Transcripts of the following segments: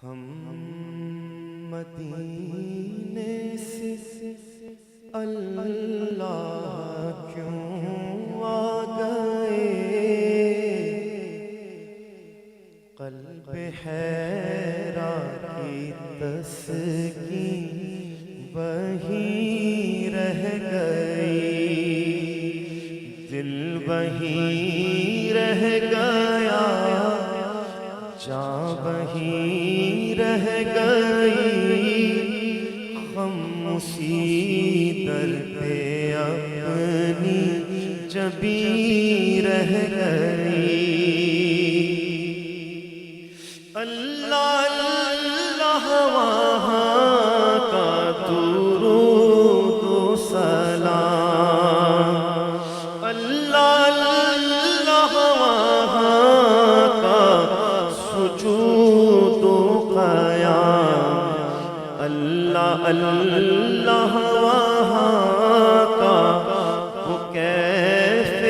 ہم مدینے سے اللہ کیوں آ گئے، قلب حیران کی تسکین وہیں رہ گئی، دل وہیں رہ گیا، جاں وہیں رہ گئی، ہم اسی در پہ اپنی جبیں رہ گئی۔ اللہ اللہ وہاں کا درود و سلام، اللہ اللہ وہاں کا سجود و قیام، اللہ اللہ وہاں کا وہ کیف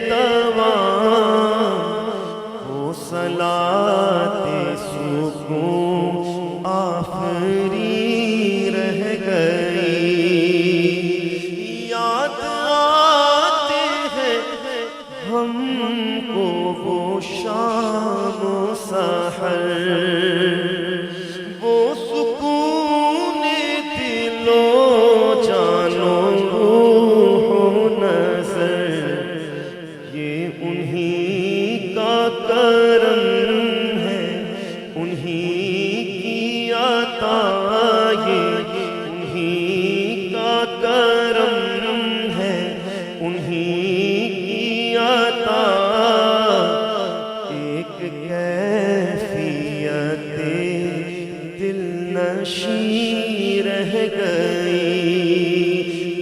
دوام، وہ صلاۃ سکون آفری رہ گئی۔ یاد آتے ہیں ہم کو وہ شام و سحر، وہ سکون دل و جان و روح و نظر، یہ انہی کا کرم ہے، انہی کی عطا، یہ انہی کا کرم ہے، انہی کی عطا۔ ایک کیفیت دل نشیں رہ گئی،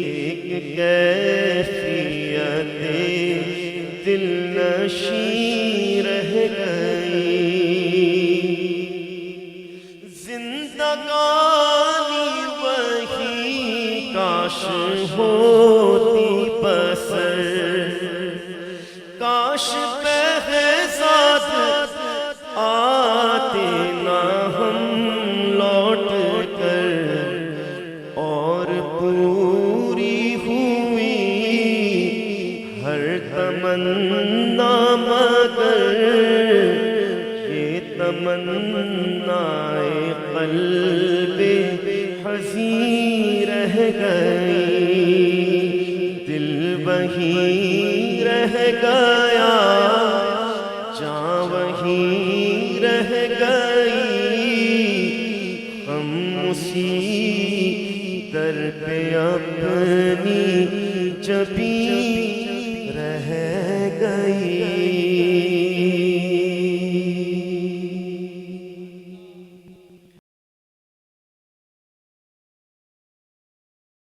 ایک کیفیت دل نشیں رہ گئی۔ زندگانی وہی کاش ہوتی بسر، کاش بہزاد آتے نہ ہم لوٹ کر، اور پوری ہوئی ہر تمنا مگر یہ تمنائے قلب حزین رہ گئی، دل وہیں رہ گیا، جاں وہیں رہ گئی، ہم اسی در پہ اپنی جبیں